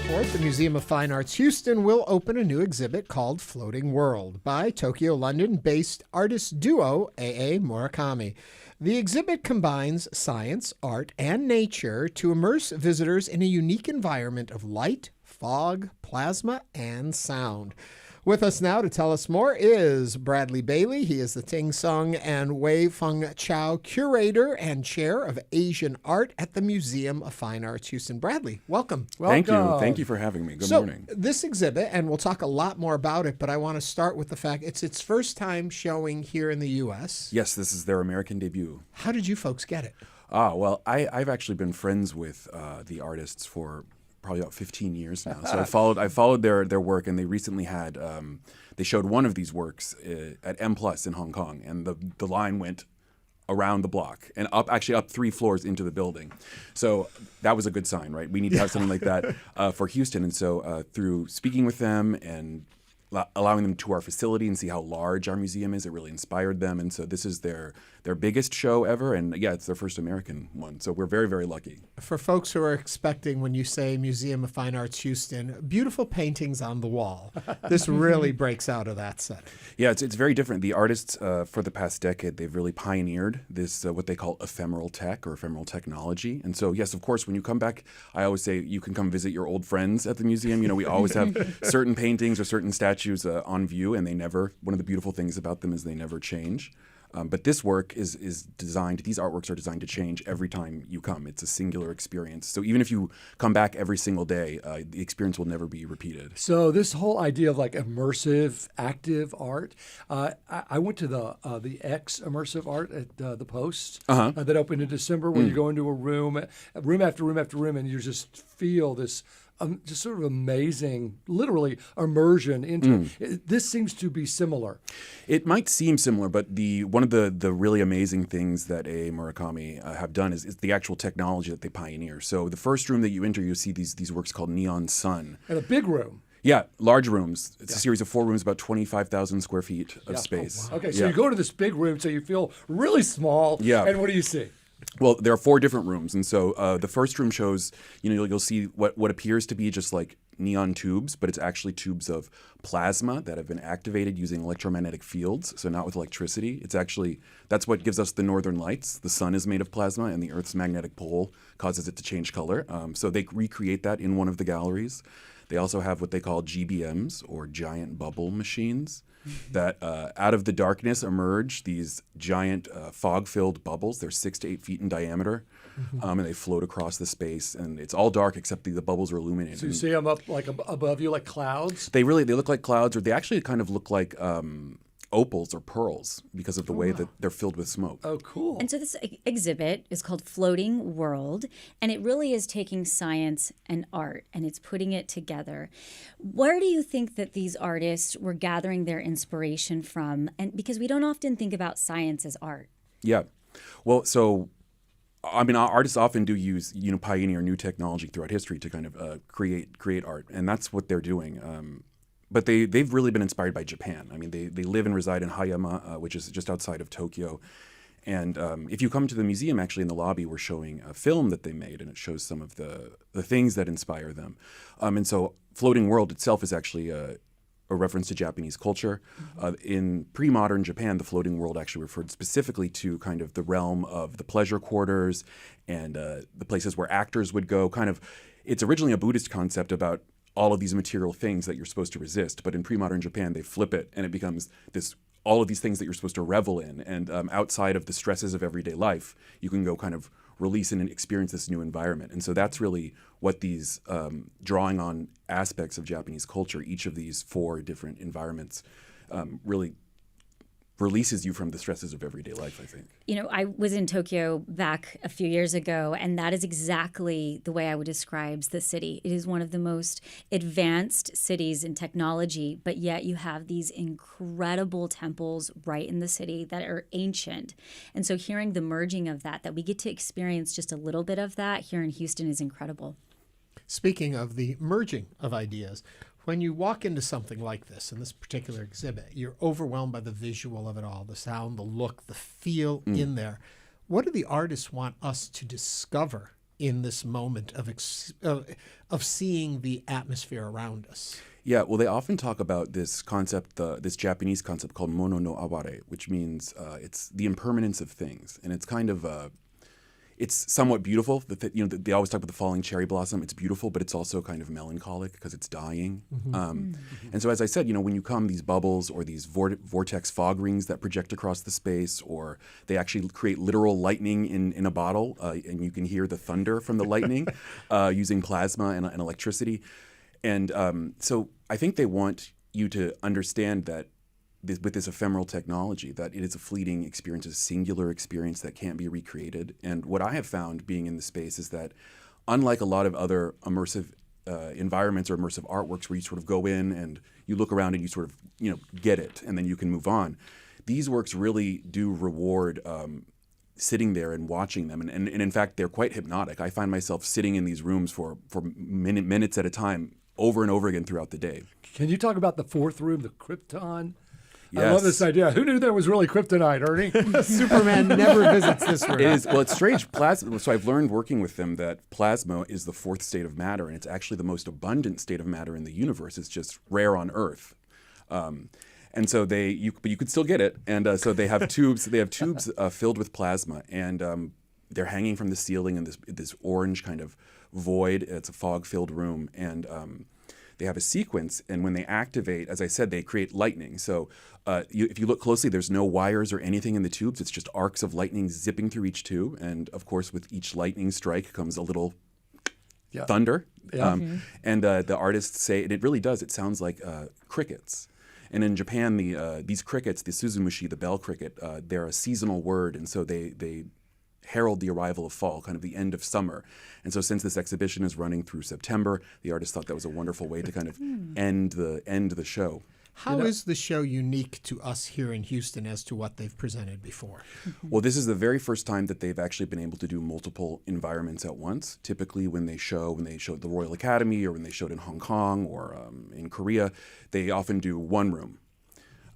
4th, the Museum of Fine Arts Houston will open a new exhibit called Floating World by Tokyo, London-based artist duo A.A. Murakami. The exhibit combines science, art, and nature to immerse visitors in a unique environment of light, fog, plasma, and sound. With us now to tell us more is Bradley Bailey. He is the Ting Sung and Wei Feng Chao Curator and Chair of Asian Art at the Museum of Fine Arts Houston. Bradley, welcome. Thank you. Thank you for having me. Good morning. This exhibit, and we'll talk a lot more about it, but I want to start with the fact it's its first time showing here in the U.S. Yes, this is their American debut. How did you folks get it? Well, I've actually been friends with the artists for probably about 15 years now. So I followed their work, and they recently had they showed one of these works at M+ in Hong Kong, and the line went around the block and up 3 floors into the building. So that was a good sign, right? We need to have something like that for Houston. And so through speaking with them and allowing them to our facility and see how large our museum is, it really inspired them. And so this is their biggest show ever, and yeah, it's their first American one. So we're very, very lucky. For folks who are expecting, when you say Museum of Fine Arts Houston, beautiful paintings on the wall, this really breaks out of that setting. Yeah, it's very different. The artists for the past decade, they've really pioneered this what they call ephemeral tech or ephemeral technology. And so yes, of course, when you come back, I always say you can come visit your old friends at the museum. You know, we always have certain paintings or certain statues on view, and one of the beautiful things about them is they never change. But this work is designed, these artworks are designed to change every time you come. It's a singular experience. So even if you come back every single day, the experience will never be repeated. So this whole idea of like immersive, active art, I went to the X immersive art at the Post that opened in December, where you go into a room after room after room, and you just feel this just sort of amazing, literally immersion into it. This seems to be similar. It might seem similar, but one of the really amazing things that A. Murakami have done is the actual technology that they pioneer. So the first room that you enter, you see these works called Neon Sun. And a big room. Yeah, large rooms. It's a series of 4 rooms, about 25,000 square feet of space. Oh, wow. Okay, so you go to this big room, so you feel really small. Yeah. And what do you see? Well, there are 4 different rooms, and so the first room shows, you'll see what appears to be just like neon tubes, but it's actually tubes of plasma that have been activated using electromagnetic fields, so not with electricity. That's what gives us the northern lights. The sun is made of plasma, and the Earth's magnetic pole causes it to change color. So they recreate that in one of the galleries. They also have what they call GBMs, or giant bubble machines, that out of the darkness emerge these giant fog-filled bubbles. They're 6 to 8 feet in diameter, and they float across the space. And it's all dark except the bubbles are illuminated. So you see them up like above you, like clouds? They look like clouds, or they actually kind of look like opals or pearls because of the way that they're filled with smoke. Oh, cool. And so this exhibit is called Floating World, and it really is taking science and art, and it's putting it together. Where do you think that these artists were gathering their inspiration from? And because we don't often think about science as art. Yeah. Well, so I mean, artists often do use, pioneer new technology throughout history to kind of create art, and that's what they're doing. But they've really been inspired by Japan. I mean, they live and reside in Hayama, which is just outside of Tokyo. And if you come to the museum, actually in the lobby, we're showing a film that they made, and it shows some of the things that inspire them. And so Floating World itself is actually a reference to Japanese culture. In pre-modern Japan, the floating world actually referred specifically to kind of the realm of the pleasure quarters and the places where actors would go. It's originally a Buddhist concept about all of these material things that you're supposed to resist. But in pre-modern Japan, they flip it, and it becomes all of these things that you're supposed to revel in. And outside of the stresses of everyday life, you can go kind of release and experience this new environment. And so that's really what these, drawing on aspects of Japanese culture, each of these 4 different environments really releases you from the stresses of everyday life, I think. I was in Tokyo back a few years ago, and that is exactly the way I would describe the city. It is one of the most advanced cities in technology, but yet you have these incredible temples right in the city that are ancient. And so hearing the merging of that we get to experience just a little bit of that here in Houston is incredible. Speaking of the merging of ideas, when you walk into something like this, in this particular exhibit, you're overwhelmed by the visual of it all, the sound, the look, the feel in there. What do the artists want us to discover in this moment of seeing the atmosphere around us? Yeah, well, they often talk about this concept, this Japanese concept called mono no aware, which means it's the impermanence of things, and it's kind of it's somewhat beautiful. They always talk about the falling cherry blossom. It's beautiful, but it's also kind of melancholic because it's dying. And so, as I said, when you come, these bubbles or these vortex fog rings that project across the space, or they actually create literal lightning in a bottle, and you can hear the thunder from the lightning using plasma and electricity. And so I think they want you to understand that with this ephemeral technology, that it is a fleeting experience, a singular experience that can't be recreated. And what I have found being in the space is that, unlike a lot of other immersive environments or immersive artworks where you sort of go in and you look around and you sort of get it and then you can move on, these works really do reward sitting there and watching them. And in fact, they're quite hypnotic. I find myself sitting in these rooms for minutes at a time over and over again throughout the day. Can you talk about the fourth room, the krypton? Yes. I love this idea. Who knew there was really kryptonite, Ernie? Superman never visits this room. It is. Well, it's strange. Plasma. So I've learned working with them that plasma is the fourth state of matter, and it's actually the most abundant state of matter in the universe. It's just rare on Earth. And so but you could still get it. And so they have tubes. They have tubes filled with plasma, and they're hanging from the ceiling in this orange kind of void. It's a fog-filled room, and they have a sequence, and when they activate, as I said, they create lightning. So if you look closely, there's no wires or anything in the tubes. It's just arcs of lightning zipping through each tube. And of course, with each lightning strike comes a little thunder. Yeah. And the artists say, and it really does, it sounds like crickets. And in Japan, these crickets, the suzumushi, the bell cricket, they're a seasonal word. And so they herald the arrival of fall, kind of the end of summer. And so since this exhibition is running through September, the artist thought that was a wonderful way to kind of end the show. How is the show unique to us here in Houston as to what they've presented before? Well, this is the very first time that they've actually been able to do multiple environments at once. Typically, when they showed the Royal Academy, or when they showed in Hong Kong or in Korea, they often do one room.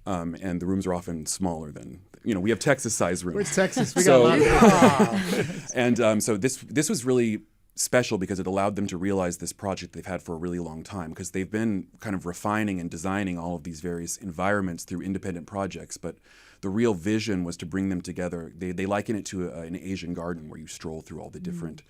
And the rooms are often smaller than, we have Texas-sized rooms. Where's Texas? We got a lot. And so this was really special because it allowed them to realize this project they've had for a really long time, because they've been kind of refining and designing all of these various environments through independent projects, but the real vision was to bring them together. They liken it to an Asian garden where you stroll through all the different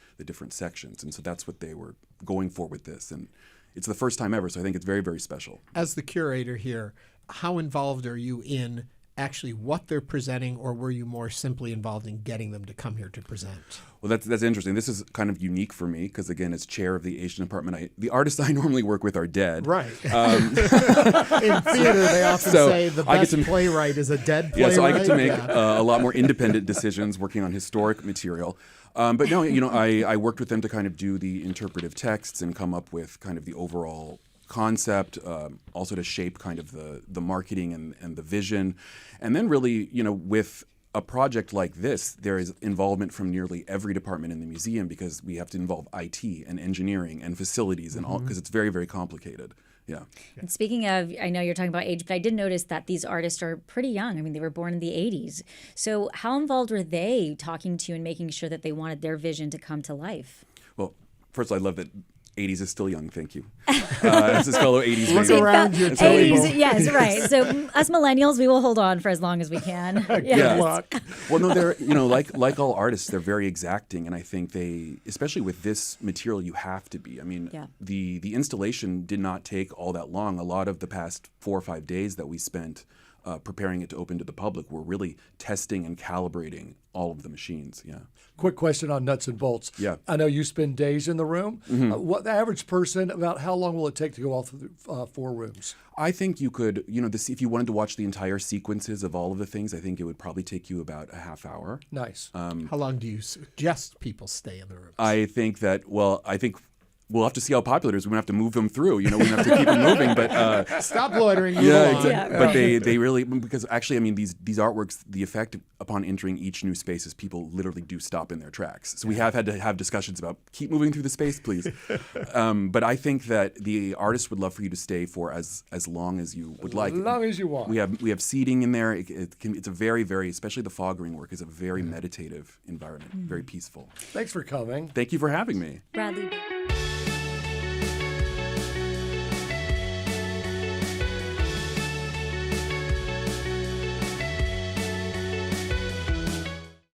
sections, and so that's what they were going for with this, and it's the first time ever, so I think it's very, very special. As the curator here, how involved are you in actually what they're presenting, or were you more simply involved in getting them to come here to present? Well, that's interesting. This is kind of unique for me because, again, as chair of the Asian department, the artists I normally work with are dead. Right. In theater, they often say the best playwright is a dead playwright. Yeah, so I get to make a lot more independent decisions working on historic material. But no, I worked with them to kind of do the interpretive texts and come up with kind of the overall concept, also to shape kind of the marketing and the vision. And then really, with a project like this, there is involvement from nearly every department in the museum, because we have to involve IT and engineering and facilities and all, because it's very, very complicated. Yeah. And speaking of, I know you're talking about age, but I did notice that these artists are pretty young. I mean, they were born in the 80s. So how involved were they talking to you and making sure that they wanted their vision to come to life? Well, first of all, I love that 80s is still young. Thank you. As his fellow 80s Look baby. around your 80s, yes, right. So us millennials, we will hold on for as long as we can. Yeah. Well, no, they're like all artists, they're very exacting, and I think they, especially with this material, you have to be. I mean, the installation did not take all that long. A lot of the past 4 or 5 days that we spent preparing it to open to the public, we're really testing and calibrating all of the machines. Yeah. Quick question on nuts and bolts. Yeah. I know you spend days in the room. What the average person, about how long will it take to go all through 4 rooms? I think you could, if you wanted to watch the entire sequences of all of the things, I think it would probably take you about a half hour. Nice. How long do you suggest people stay in the room? I think we'll have to see how popular it is. We're going to have to move them through. You know, we're going to have to keep them moving. But Stop loitering. Move yeah, along. exactly. But they really, because actually, I mean, these artworks, the effect upon entering each new space is people literally do stop in their tracks. So we have had to have discussions about keep moving through the space, please. But I think that the artist would love for you to stay for as long as you would like. As long as you want. We have seating in there. It's a very, very, especially the fog ring work is a very meditative environment, very peaceful. Thanks for coming. Thank you for having me. Bradley.